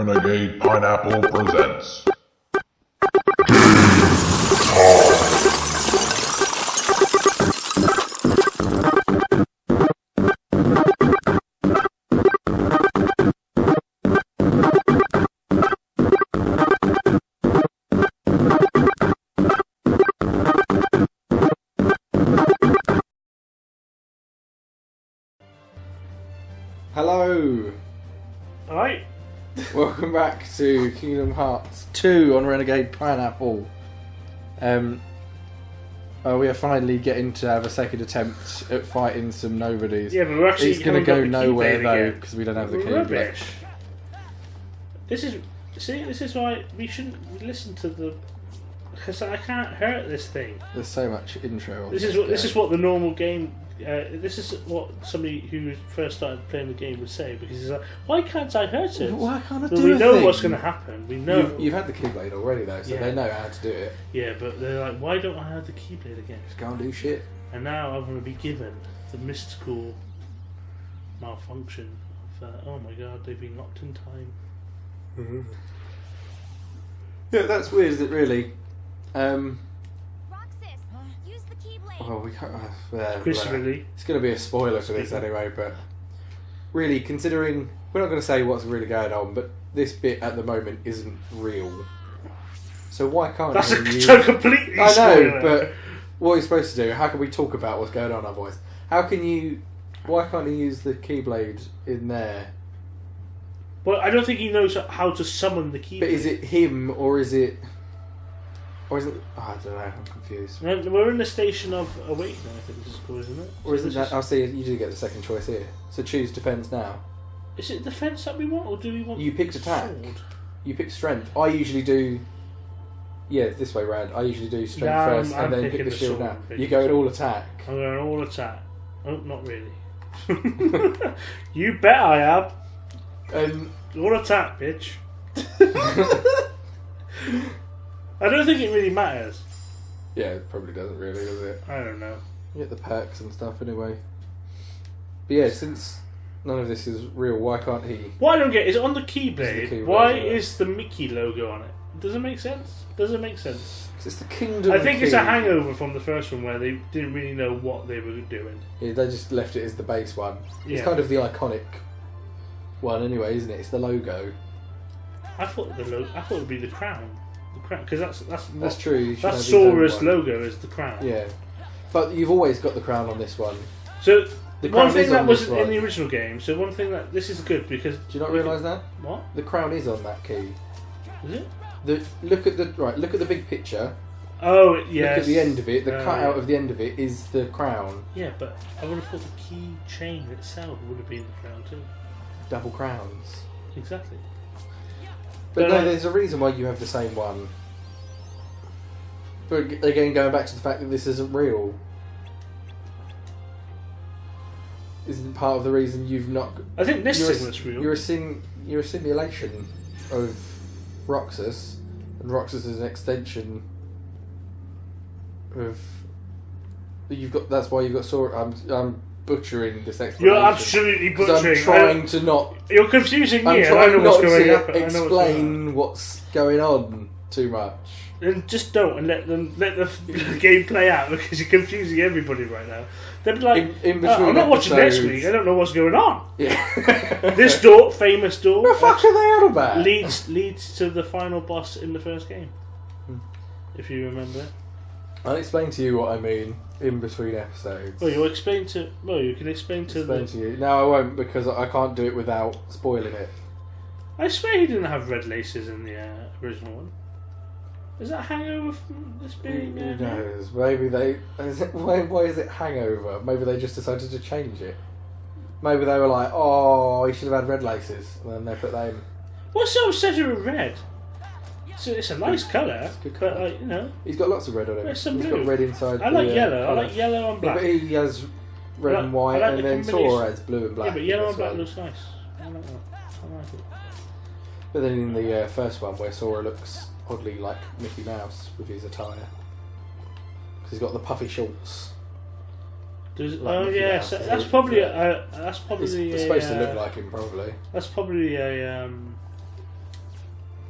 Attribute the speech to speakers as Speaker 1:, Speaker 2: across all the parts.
Speaker 1: Renegade Pineapple presents
Speaker 2: Hello!
Speaker 3: Alright.
Speaker 2: Welcome back to Kingdom Hearts 2 on Renegade Pineapple. We are finally getting to have a second attempt at fighting some nobodies.
Speaker 3: Yeah, but we're actually
Speaker 2: it's going to go nowhere though,
Speaker 3: again.
Speaker 2: because we don't have the key.
Speaker 3: Rubbish. This is why we shouldn't listen to the... Because I can't hurt this thing.
Speaker 2: There's so much intro on
Speaker 3: This is what the normal game... this is what somebody who first started playing the game would say, because he's like, why can't I hurt it?
Speaker 2: Why can't I
Speaker 3: but
Speaker 2: do
Speaker 3: we
Speaker 2: a
Speaker 3: know
Speaker 2: thing?
Speaker 3: what's going to happen. We know.
Speaker 2: You've had the Keyblade already though, so
Speaker 3: Yeah.
Speaker 2: they know how to do it.
Speaker 3: Yeah, but they're like, why don't I have the Keyblade again?
Speaker 2: Just go and do shit.
Speaker 3: And now I'm going to be given the mystical malfunction of, oh my god, they've been locked in time.
Speaker 2: Mm-hmm. Yeah, that's weird, is it really? Oh, we can't.
Speaker 3: Christopher Lee.
Speaker 2: It's going to be a spoiler for this anyway, but really, considering we're not going to say what's really going on, but this bit at the moment isn't real. So why can't
Speaker 3: That's
Speaker 2: you
Speaker 3: a
Speaker 2: use...
Speaker 3: completely
Speaker 2: I
Speaker 3: spoiler.
Speaker 2: know, but what are you supposed to do? How can we talk about what's going on otherwise? How can you? Why can't he use the Keyblade in there?
Speaker 3: Well, I don't think he knows how to summon the Keyblade.
Speaker 2: But is it him or is it? Or is it? Oh, I don't know. I'm confused.
Speaker 3: We're in the station of awakening, I think this is called, isn't it?
Speaker 2: Or is it that? I'll see. You do get the second choice here. So choose defense now.
Speaker 3: Is it defense that we want, or do we want?
Speaker 2: You picked attack.
Speaker 3: Sword?
Speaker 2: You pick strength. I usually do. Yeah, this way round. I usually do strength
Speaker 3: Nah,
Speaker 2: first
Speaker 3: I'm
Speaker 2: and then
Speaker 3: picking
Speaker 2: pick the
Speaker 3: the
Speaker 2: shield
Speaker 3: sword,
Speaker 2: now.
Speaker 3: I'm
Speaker 2: You go in all attack.
Speaker 3: I'm going all attack. Oh, not really. You bet I am. All attack, bitch. I don't think it really matters.
Speaker 2: Yeah, it probably doesn't really, does it?
Speaker 3: I don't know.
Speaker 2: You get the perks and stuff anyway. But yeah, since none of this is real, why can't he?
Speaker 3: What I don't get is on the Keyblade,
Speaker 2: Keyblade,
Speaker 3: why
Speaker 2: yeah.
Speaker 3: is the Mickey logo on it? Does it make sense? Does it make sense?
Speaker 2: 'Cause it's the Kingdom.
Speaker 3: I think it's
Speaker 2: Key.
Speaker 3: a hangover from the first one where they didn't really know what they were doing.
Speaker 2: Yeah, they just left it as the base one.
Speaker 3: Yeah.
Speaker 2: It's kind of the iconic one anyway, isn't it? It's the logo.
Speaker 3: I thought it would be the crown. The crown, because
Speaker 2: That's true. You should have
Speaker 3: That's
Speaker 2: his own
Speaker 3: Sora's
Speaker 2: one.
Speaker 3: logo is the crown.
Speaker 2: Yeah, but you've always got the crown on this one.
Speaker 3: So
Speaker 2: The crown
Speaker 3: one thing
Speaker 2: is
Speaker 3: that
Speaker 2: on
Speaker 3: was
Speaker 2: this
Speaker 3: in
Speaker 2: one.
Speaker 3: the original game. So one thing that this is good because
Speaker 2: Do you not realise that?
Speaker 3: What
Speaker 2: The crown is on that key.
Speaker 3: is it?
Speaker 2: Look at the big picture.
Speaker 3: Oh yes.
Speaker 2: Look at the end of it. The cutout
Speaker 3: yeah.
Speaker 2: of the end of it is the crown.
Speaker 3: Yeah, but I would have thought the key chain itself would have been the crown too.
Speaker 2: Double crowns.
Speaker 3: Exactly.
Speaker 2: But no, there's a reason why you have the same one. But again, going back to the fact that this isn't real, isn't part of the reason you've not.
Speaker 3: I think this
Speaker 2: you're
Speaker 3: thing was real.
Speaker 2: You're a simulation of Roxas, and Roxas is an extension of. You've got. That's why you've got Sora. I'm butchering this explanation.
Speaker 3: You're absolutely
Speaker 2: 'Cause
Speaker 3: butchering.
Speaker 2: I'm trying to not.
Speaker 3: You're confusing me.
Speaker 2: I'm
Speaker 3: I don't
Speaker 2: trying
Speaker 3: know
Speaker 2: not
Speaker 3: what's going
Speaker 2: to
Speaker 3: on. I know what's going on.
Speaker 2: explain what's going on too much.
Speaker 3: And just don't and let the game play out because you're confusing everybody right now. They'll be like,
Speaker 2: In between
Speaker 3: I'm not watching next
Speaker 2: episodes-
Speaker 3: week. I don't know what's going on.
Speaker 2: Yeah.
Speaker 3: This door, famous door,
Speaker 2: What the fuck are they on about?
Speaker 3: leads to the final boss in the first game. If you remember.
Speaker 2: I'll explain to you what I mean in between episodes.
Speaker 3: Well, you can explain to
Speaker 2: you. No, I won't because I can't do it without spoiling it.
Speaker 3: I swear he didn't have red laces in the original one. Is that hangover from this being?
Speaker 2: Who knows? Maybe they. Why is it hangover? Maybe they just decided to change it. Maybe they were like, "Oh, he should have had red laces," and then they put that in.
Speaker 3: What's so obsessive with red? So it's a nice colour,
Speaker 2: good
Speaker 3: but
Speaker 2: colour.
Speaker 3: like you know,
Speaker 2: He's got lots of red on him.
Speaker 3: There's some
Speaker 2: He's
Speaker 3: blue.
Speaker 2: got red inside.
Speaker 3: I like
Speaker 2: the,
Speaker 3: yellow. I
Speaker 2: colour.
Speaker 3: like yellow and
Speaker 2: Yeah,
Speaker 3: black.
Speaker 2: but he has red
Speaker 3: I like-
Speaker 2: and white,
Speaker 3: I like
Speaker 2: and
Speaker 3: the
Speaker 2: then
Speaker 3: combination.
Speaker 2: Sora has blue and black.
Speaker 3: Yeah, but yellow and
Speaker 2: as
Speaker 3: black
Speaker 2: well.
Speaker 3: looks nice. I like that. I like it.
Speaker 2: But then in the first one, where Sora looks oddly like Mickey Mouse with his attire, because he's got the puffy shorts. Like
Speaker 3: oh
Speaker 2: Mickey
Speaker 3: yeah,
Speaker 2: Mouse.
Speaker 3: so that's probably
Speaker 2: It's supposed to look like him, probably.
Speaker 3: That's probably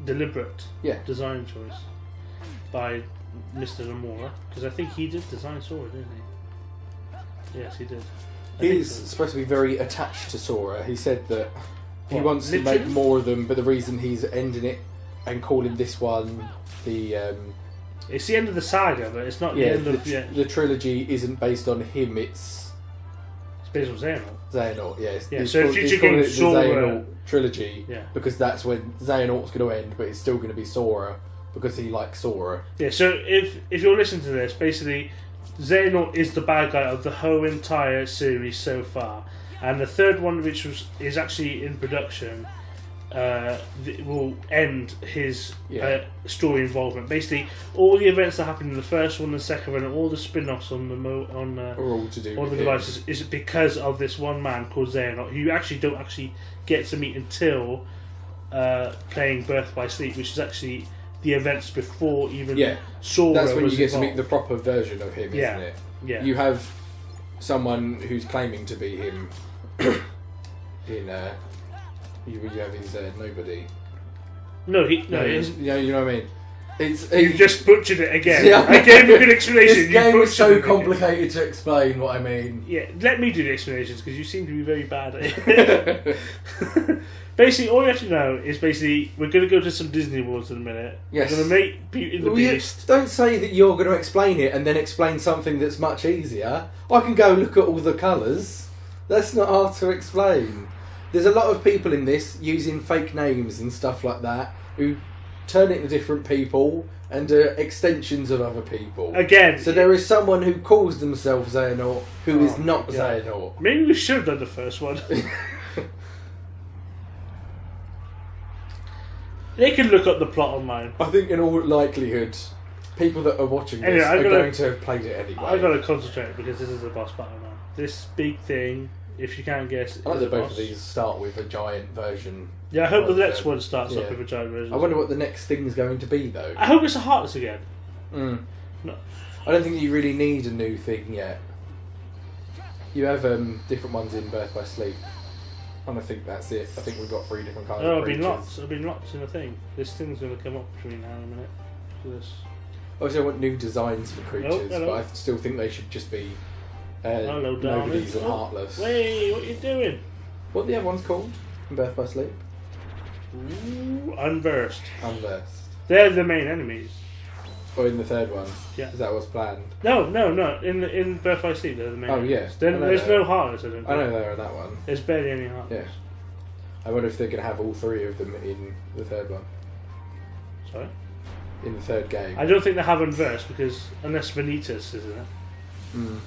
Speaker 3: deliberate
Speaker 2: Yeah.
Speaker 3: design choice by Mr. Nomura, because I think he did design Sora, didn't he? Yes, he did.
Speaker 2: He's supposed to be very attached to Sora. He said that he
Speaker 3: What,
Speaker 2: wants to
Speaker 3: literally?
Speaker 2: make more of them, but the reason he's ending it and calling this one the
Speaker 3: It's the end of the saga, but it's not the end of
Speaker 2: the trilogy isn't based on him. It's
Speaker 3: based on Xehanort.
Speaker 2: Xehanort. Yes.
Speaker 3: Yeah,
Speaker 2: He's
Speaker 3: so
Speaker 2: called-
Speaker 3: future
Speaker 2: he's calling
Speaker 3: games
Speaker 2: it the
Speaker 3: Sora-
Speaker 2: Xehanort trilogy
Speaker 3: Yeah.
Speaker 2: because that's when Xehanort's going to end, but it's still going to be Sora because he likes Sora.
Speaker 3: Yeah, so if you're listening to this, basically, Xehanort is the bad guy of the whole entire series so far, and the third one, which is actually in production, will end his story involvement. Basically, all the events that happened in the first one, the second one, and all the spin-offs on
Speaker 2: Are all to do
Speaker 3: all
Speaker 2: with
Speaker 3: the
Speaker 2: him.
Speaker 3: devices is because of this one man called Xehanort, who you actually don't get to meet until playing Birth by Sleep, which is actually the events before even Sora.
Speaker 2: That's when
Speaker 3: was
Speaker 2: you get to meet
Speaker 3: involved.
Speaker 2: the proper version of him,
Speaker 3: Yeah.
Speaker 2: isn't it?
Speaker 3: Yeah.
Speaker 2: You have someone who's claiming to be him in you have his nobody.
Speaker 3: No,
Speaker 2: you know what I mean.
Speaker 3: You just butchered it again.
Speaker 2: Yeah.
Speaker 3: I gave a good explanation.
Speaker 2: This
Speaker 3: You
Speaker 2: game is
Speaker 3: butchered
Speaker 2: so
Speaker 3: it again.
Speaker 2: complicated to explain what I mean.
Speaker 3: Yeah, let me do the explanations because you seem to be very bad at it. Basically, all you have to know is we're going to go to some Disney Worlds in a minute.
Speaker 2: Yes.
Speaker 3: We're going to make Beauty and the
Speaker 2: Well, you
Speaker 3: Beast.
Speaker 2: don't say that you're going to explain it and then explain something that's much easier. I can go look at all the colours. That's not hard to explain. There's a lot of people in this using fake names and stuff like that who turn it into different people and extensions of other people.
Speaker 3: Again.
Speaker 2: So there is someone who calls themselves Xehanort who is not
Speaker 3: my God.
Speaker 2: Xehanort.
Speaker 3: Maybe we should have done the first one. They can look up the plot online.
Speaker 2: I think in all likelihood, people that are watching this
Speaker 3: Anyway,
Speaker 2: are going to have played it anyway.
Speaker 3: I've got to concentrate because this is the boss battle now. This big thing, if you can't guess,
Speaker 2: I like
Speaker 3: is
Speaker 2: that
Speaker 3: the
Speaker 2: both
Speaker 3: boss.
Speaker 2: of these start with a giant version.
Speaker 3: Yeah, I hope the
Speaker 2: of,
Speaker 3: next one starts
Speaker 2: yeah.
Speaker 3: off with a giant version.
Speaker 2: I wonder what the next thing's going to be, though.
Speaker 3: I hope it's a Heartless again.
Speaker 2: Mm.
Speaker 3: No.
Speaker 2: I don't think you really need a new thing yet. You have different ones in Birth by Sleep. And I think that's it. I think we've got 3 different kinds
Speaker 3: Oh,
Speaker 2: of
Speaker 3: I've
Speaker 2: creatures.
Speaker 3: been locked. I've been locked in a thing. This thing's going to come up between now and a minute. For this.
Speaker 2: Obviously, I want new designs for creatures,
Speaker 3: hello.
Speaker 2: but I still think they should just be
Speaker 3: Hello, darling.
Speaker 2: nobodies and
Speaker 3: Oh,
Speaker 2: heartless.
Speaker 3: Wait, what are you doing?
Speaker 2: What are the other ones called in Birth by Sleep?
Speaker 3: Ooh, unversed.
Speaker 2: Unversed.
Speaker 3: They're the main enemies.
Speaker 2: Or in the third one?
Speaker 3: Yeah.
Speaker 2: Is that what's planned?
Speaker 3: No. In Birth by Sleep, they're the main
Speaker 2: Oh,
Speaker 3: enemies.
Speaker 2: yeah.
Speaker 3: Then
Speaker 2: I know
Speaker 3: there's
Speaker 2: that.
Speaker 3: no Heartless, I don't think.
Speaker 2: I know they're in that one.
Speaker 3: There's barely any Heartless.
Speaker 2: Yeah. I wonder if they're going to have all 3 of them in the third one.
Speaker 3: Sorry?
Speaker 2: In the third game.
Speaker 3: I don't think they have unversed because, unless Vanitas is in it.
Speaker 2: Mm.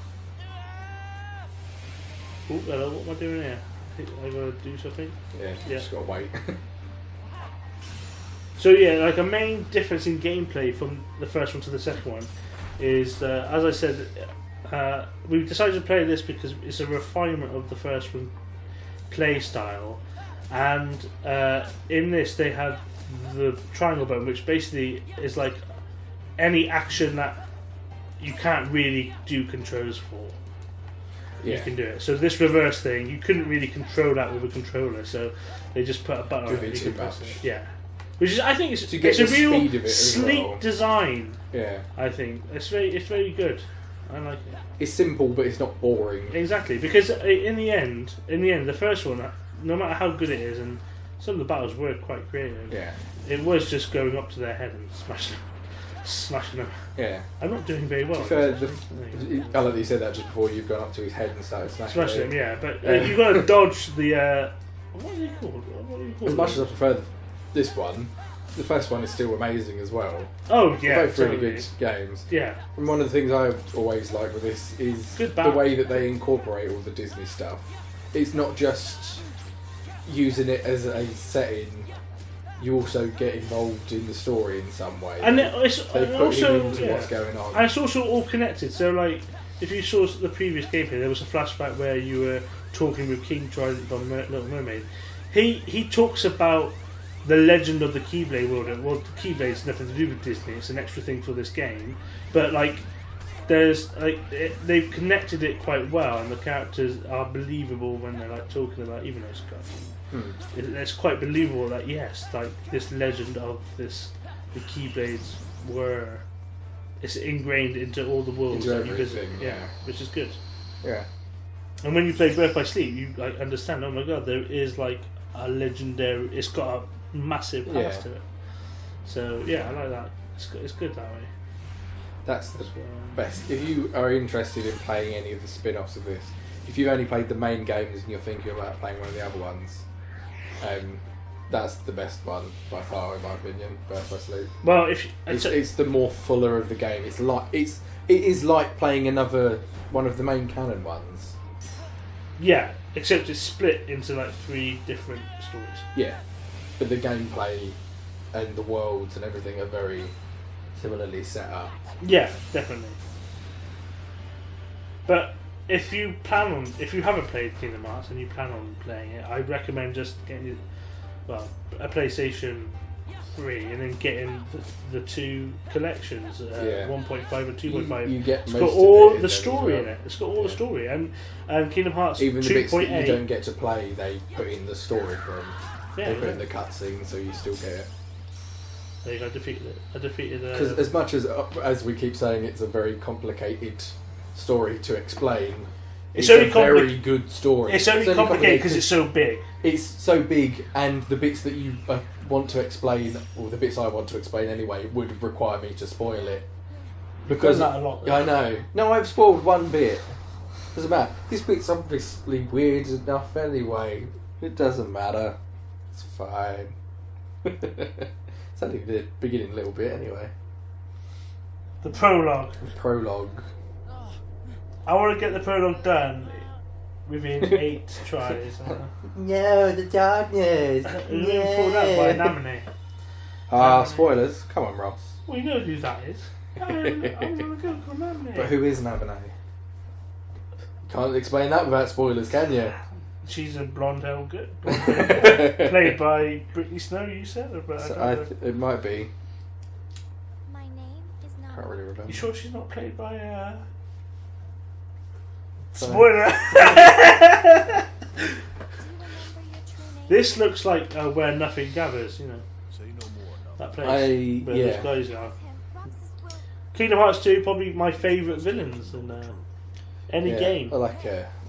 Speaker 3: Oh, hello, what am I doing here? I think I gotta do something.
Speaker 2: Yeah,
Speaker 3: Yeah.
Speaker 2: just got to wait.
Speaker 3: So yeah, like a main difference in gameplay from the first one to the second one is, as I said, we decided to play this because it's a refinement of the first one play style, and in this they have the triangle button, which basically is like any action that you can't really do controls for. You
Speaker 2: Yeah.
Speaker 3: can do it. So this reverse thing, you couldn't really control that with a controller, so they just put a button on
Speaker 2: Could
Speaker 3: it.
Speaker 2: be
Speaker 3: You
Speaker 2: too
Speaker 3: can press
Speaker 2: much.
Speaker 3: it. Yeah. Which is, I think it's,
Speaker 2: To get
Speaker 3: it's a
Speaker 2: the
Speaker 3: real
Speaker 2: speed of it as
Speaker 3: sleek
Speaker 2: well.
Speaker 3: design.
Speaker 2: Yeah.
Speaker 3: I think it's very good. I like it.
Speaker 2: It's simple, but it's not boring.
Speaker 3: Exactly, because in the end, the first one, no matter how good it is, and some of the battles were quite creative.
Speaker 2: Yeah.
Speaker 3: It was just going up to their head and smashing them.
Speaker 2: Yeah.
Speaker 3: I'm not doing very well.
Speaker 2: To be fair,
Speaker 3: actually.
Speaker 2: I like that you said that just before you've gone up to his head and started smashing
Speaker 3: Smashing
Speaker 2: him.
Speaker 3: them, yeah. But you've got to dodge the. What are they called? What are you called?
Speaker 2: As much as I prefer this one, the first one is still amazing as well.
Speaker 3: Oh yeah,
Speaker 2: They're both
Speaker 3: totally.
Speaker 2: really good games.
Speaker 3: Yeah.
Speaker 2: And one of the things I always like with this is
Speaker 3: Good
Speaker 2: the
Speaker 3: balance.
Speaker 2: way that they incorporate all the Disney stuff. It's not just using it as a setting. You also get involved in the story in some way.
Speaker 3: And it's
Speaker 2: they put
Speaker 3: also
Speaker 2: you into
Speaker 3: yeah.
Speaker 2: what's going on.
Speaker 3: And it's also all connected. So, like, if you saw the previous gameplay, there was a flashback where you were talking with King Trident on Little Mermaid. He talks about the legend of the Keyblade world. Well, the Keyblade's nothing to do with Disney. It's an extra thing for this game. But like, there's they've connected it quite well, and the characters are believable when they're like talking about, even though it's it's quite believable that yes, like this legend of the Keyblades it's ingrained into all the worlds that you visit. Yeah, which is good.
Speaker 2: Yeah.
Speaker 3: And when you play Birth by Sleep, you like understand. Oh my god, there is like a legendary. It's got a massive past to it. So yeah, I like that. It's good that way.
Speaker 2: That's the best. If you are interested in playing any of the spin-offs of this, if you've only played the main games and you're thinking about playing one of the other ones, that's the best one by far, in my opinion. Birth by Sleep.
Speaker 3: Well,
Speaker 2: it's the more fuller of the game. It is like playing another one of the main canon ones.
Speaker 3: Yeah, except it's split into like 3 different stories.
Speaker 2: Yeah, but the gameplay and the worlds and everything are very similarly set up.
Speaker 3: Yeah, definitely. But if you haven't played Kingdom Hearts and you plan on playing it, I recommend just getting a PlayStation 3 and then getting the 2 collections, 1.5 and 2.5.
Speaker 2: You get
Speaker 3: it's
Speaker 2: most
Speaker 3: got all
Speaker 2: of
Speaker 3: the story in it. It's got all the story, and Kingdom Hearts
Speaker 2: even the
Speaker 3: 2.
Speaker 2: bits that you don't get to play, they put in the story from.
Speaker 3: Yeah,
Speaker 2: they put in the cutscene, so you still get it.
Speaker 3: There you go. I defeated.
Speaker 2: Because as much as we keep saying, it's a very complicated story to explain. It's a very good story.
Speaker 3: It's only complicated because it's so big.
Speaker 2: It's so big, and the bits that you want to explain, or the bits I want to explain anyway, would require me to spoil it. Because
Speaker 3: that a lot.
Speaker 2: I know. No, I've spoiled one bit. Doesn't matter. This bit's obviously weird enough anyway. It doesn't matter. It's fine. It's only the beginning little bit anyway.
Speaker 3: The prologue. I want to get the prologue done within 8 tries.
Speaker 2: No, the darkness.
Speaker 3: We've been pulled out by Namine.
Speaker 2: Spoilers. Come on, Ross.
Speaker 3: Well, you know who that is. I'm gonna go for Namine.
Speaker 2: But who is Namine? Can't explain that without spoilers, can you?
Speaker 3: She's a blonde-haired good. Played by Brittany Snow, you said?
Speaker 2: It might be.
Speaker 4: My name is not.
Speaker 2: Can't really remember.
Speaker 3: You sure she's not played by Spoiler! This looks like Where Nothing Gathers, you know.
Speaker 5: So you know more now.
Speaker 3: That place where those guys are. Kingdom Hearts 2, probably my favourite villains in any game.
Speaker 2: I like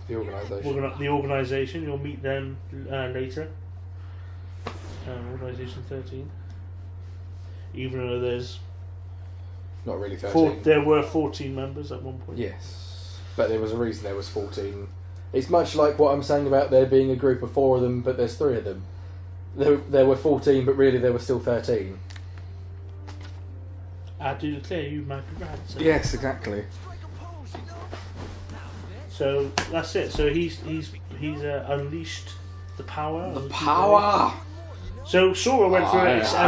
Speaker 2: the organisation.
Speaker 3: The organisation, you'll meet them later. Organisation 13. Even though there's
Speaker 2: not really 13.
Speaker 3: There were 14 members at one point.
Speaker 2: Yes, but there was a reason there was 14. It's much like what I'm saying about there being a group of 4 of them, but there's 3 of them. There were 14, but really there were still 13.
Speaker 3: I do declare you might be right. So.
Speaker 2: Yes, exactly.
Speaker 3: So that's it. So he's unleashed the power.
Speaker 2: The power.
Speaker 3: So Sora went through a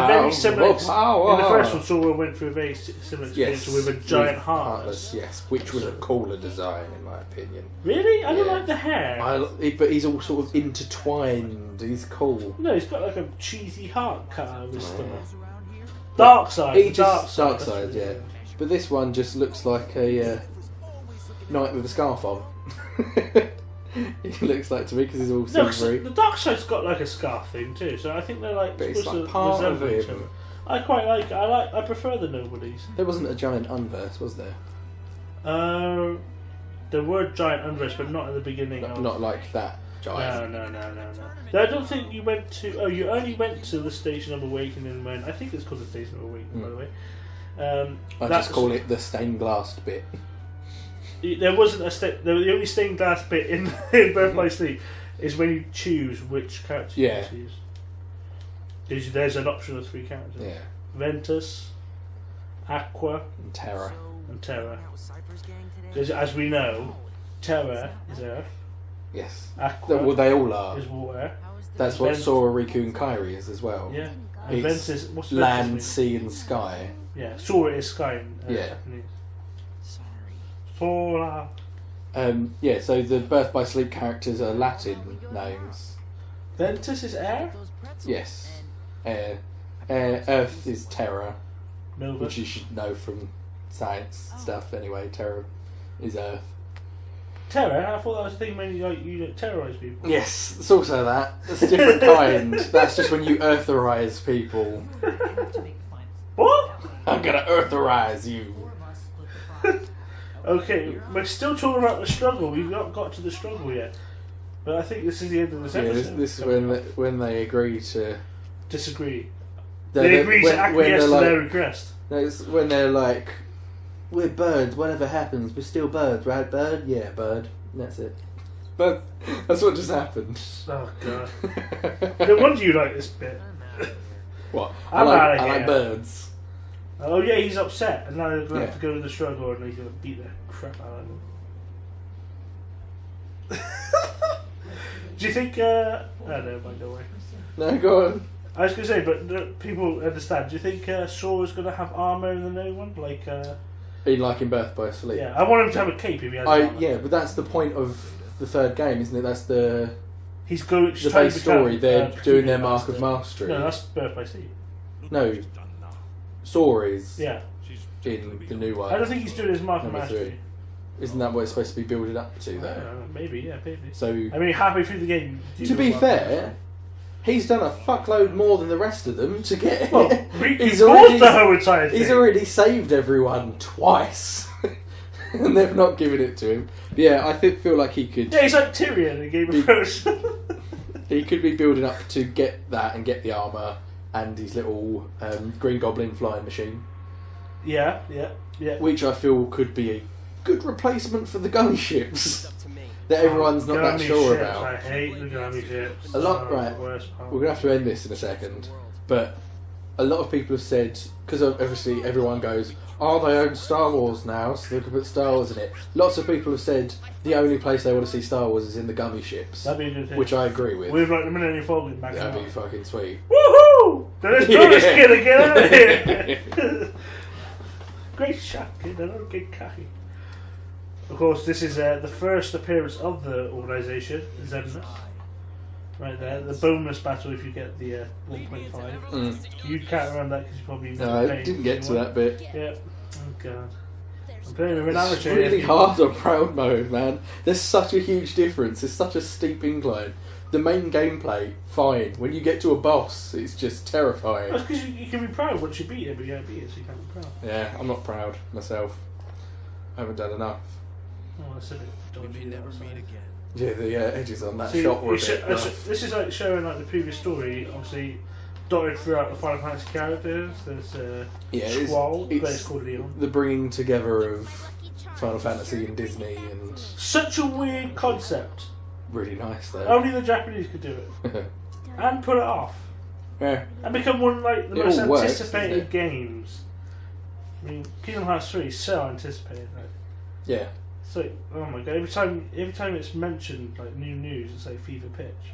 Speaker 3: very similar. In the first one, Sora went through a very similar experience with a giant heartless.
Speaker 2: Yes, which was a cooler design in my opinion.
Speaker 3: Really, I don't like the hair.
Speaker 2: But he's all sort of intertwined. He's cool.
Speaker 3: No, he's got like a cheesy heart cut out of his stomach. Dark side. Dark side.
Speaker 2: Yeah. But this one just looks like a knight with a scarf on. It looks like to me because he's all silvery.
Speaker 3: The dark side's got like a scarf thing too, so I think they're like
Speaker 2: but it's
Speaker 3: supposed
Speaker 2: like
Speaker 3: to
Speaker 2: part
Speaker 3: resemble
Speaker 2: of
Speaker 3: each other. I quite like. I prefer the nobodies.
Speaker 2: There wasn't a giant unverse, was there?
Speaker 3: There were giant unverse, but not at the beginning.
Speaker 2: Not like that giant.
Speaker 3: No. I don't think you went to. Oh, you only went to the Station of Awakening when I think it's called the Station of Awakening, by the way.
Speaker 2: I just call it the stained glass bit.
Speaker 3: There wasn't the only stained glass bit in Birth by Sleep is when you choose which character you want to use. There's an option of 3 characters.
Speaker 2: Yeah.
Speaker 3: Ventus, Aqua,
Speaker 2: and Terra.
Speaker 3: Because as we know, Terra is Earth.
Speaker 2: Yes.
Speaker 3: Aqua
Speaker 2: well, they all are.
Speaker 3: is water.
Speaker 2: That's what Sora, Riku, and Kairi is as well.
Speaker 3: Yeah. And Ventus, what's
Speaker 2: land,
Speaker 3: Ventus
Speaker 2: sea, and sky.
Speaker 3: Yeah. Sora is sky in Japanese. Sora.
Speaker 2: So the Birth by Sleep characters are Latin names.
Speaker 3: Ventus is air?
Speaker 2: Yes. Earth is Terra,
Speaker 3: Nova.
Speaker 2: which you should know from science stuff anyway. Terra is Earth.
Speaker 3: Terror? I thought that was a thing when you terrorise people.
Speaker 2: Yes, it's also that. That's a different kind. That's just when you Eartherize people.
Speaker 3: What?
Speaker 2: I'm gonna Eartherize you.
Speaker 3: Okay, we're still talking about the struggle. We've not got to the struggle yet. But I think this is the end of this episode.
Speaker 2: Yeah, this is when they agree to
Speaker 3: disagree. They agree to acquiesce to their request.
Speaker 2: No, it's when they're like, we're birds, whatever happens, we're still birds, right, bird? Yeah, bird. That's it. But that's what just happened.
Speaker 3: Oh, God. No wonder you like this bit.
Speaker 2: What?
Speaker 3: I
Speaker 2: like birds.
Speaker 3: Oh, yeah, he's upset, and now they're going to have to go to the struggle, and he's going to beat the crap out of them. Do you think... oh, never mind, don't worry.
Speaker 2: No, go on.
Speaker 3: I was going to say, but people understand. Do you think Saw is going to have armour in the new one? Like...
Speaker 2: in Birth by Sleep.
Speaker 3: Yeah, I want him to have a cape if he has armour.
Speaker 2: Yeah, but that's the point of the third game, isn't it? That's the
Speaker 3: base
Speaker 2: story. They're doing their Mark of Mastery.
Speaker 3: No, that's Birth by Sleep.
Speaker 2: No. Saw is
Speaker 3: in
Speaker 2: the new one.
Speaker 3: I don't think he's doing his Mark of Mastery.
Speaker 2: 3. Isn't that what it's supposed to be building up to, though?
Speaker 3: I don't know, maybe.
Speaker 2: So,
Speaker 3: I mean, halfway through the game...
Speaker 2: To be fair, he's done a fuckload more than the rest of them to get it.
Speaker 3: Well, he's the whole entire thing.
Speaker 2: He's already saved everyone twice. And they've not given it to him. But yeah, I feel like he could...
Speaker 3: Yeah, he's like Tyrion in Game of Thrones.
Speaker 2: He could be building up to get that and get the armour and his little Green Goblin flying machine.
Speaker 3: Yeah.
Speaker 2: Which I feel could be a good replacement for the gunny ships that everyone's not that sure about.
Speaker 3: I hate the gunny ships.
Speaker 2: Right. We're going to have to end this in a second. But a lot of people have said, because obviously everyone goes, they own Star Wars now, so they can put Star Wars in it. Lots of people have said the only place they want to see Star Wars is in the gummy ships.
Speaker 3: That'd be a good thing.
Speaker 2: Which I agree with.
Speaker 3: With like the Millennium Falcon back.
Speaker 2: That'd be fucking sweet.
Speaker 3: Woohoo! There's bonus kid to get out of here! Great shot, kid. I don't get cocky. Of course, this is the first appearance of the organisation, Xemnas. Right there, the bonus battle if you get the 1.5. You can't remember that because you probably
Speaker 2: I didn't get to that bit.
Speaker 3: Yeah. Oh god. I'm playing with an
Speaker 2: It's
Speaker 3: amateur.
Speaker 2: really hard on proud mode, man. There's such a huge difference. There's such a steep incline. The main gameplay, fine. When you get to a boss, it's just terrifying.
Speaker 3: That's because you can be proud once you beat it, but you don't beat it, so you can't be proud.
Speaker 2: Yeah, I'm not proud myself. I haven't done enough.
Speaker 3: Oh, that's a bit dodgy. Never meet again.
Speaker 2: Yeah, the edges on that shot were a bit rough.
Speaker 3: This is like showing like the previous story, obviously dotted throughout the Final Fantasy characters. There's Squall, but it's called Leon.
Speaker 2: The bringing together of Final Fantasy and Disney, and
Speaker 3: such a weird concept.
Speaker 2: Really nice though.
Speaker 3: Only the Japanese could do it, and pull it off.
Speaker 2: Yeah.
Speaker 3: And become one of like the
Speaker 2: It
Speaker 3: most
Speaker 2: all works,
Speaker 3: anticipated games. I mean, Kingdom Hearts 3 is so anticipated, right?
Speaker 2: Yeah.
Speaker 3: So, oh my god! Every time it's mentioned, like new news, it's like fever pitch.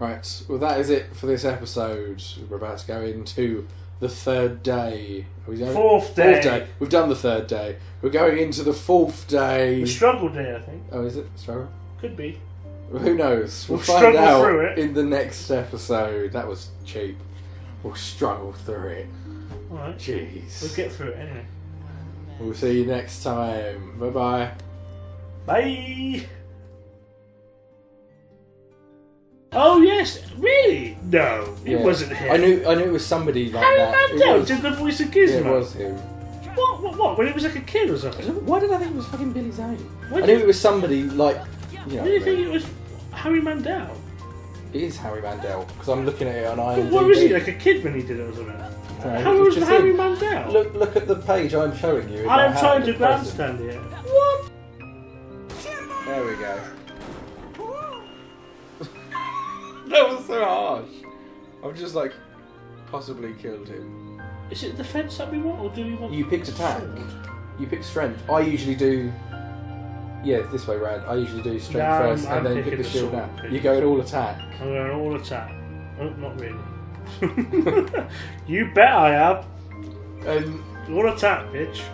Speaker 2: Right. Well, that is it for this episode. We're about to go into the third day. Are we going?
Speaker 3: Fourth day.
Speaker 2: We've done the third day. We're going into the fourth day.
Speaker 3: The struggle day, I think.
Speaker 2: Oh, is it struggle?
Speaker 3: Could be.
Speaker 2: Who knows? We'll find
Speaker 3: struggle
Speaker 2: out
Speaker 3: through it
Speaker 2: in the next episode. That was cheap. We'll struggle through it.
Speaker 3: All right.
Speaker 2: Jeez.
Speaker 3: We'll get through it anyway.
Speaker 2: We'll see you next time. Bye-bye.
Speaker 3: Bye. Oh yes, really? No, it wasn't him.
Speaker 2: I knew it was somebody like
Speaker 3: Harry
Speaker 2: that.
Speaker 3: Mandel did the voice of Gizmo.
Speaker 2: Yeah, it was him.
Speaker 3: What? When it was like a kid or something?
Speaker 2: Why did I think it was fucking Billy Zane? I knew it was somebody like, you know.
Speaker 3: Did you think it was Harry Mandel?
Speaker 2: It is Harry Mandel because I'm looking at it on IMDb.
Speaker 3: What was he, like a kid when he did it or something? How was Harry Mandel?
Speaker 2: Look at the page I'm showing you.
Speaker 3: I am trying to grandstand here. What?
Speaker 2: There we go. That was so harsh. I've just like possibly killed him.
Speaker 3: Is it defense that we want, or do we want?
Speaker 2: You picked attack. You picked strength. I usually do. Yeah, this way round. I usually do strength first and then pick the shield now. You go in all attack.
Speaker 3: I'm going all attack. Oh, not really. You bet I am. All attack, bitch.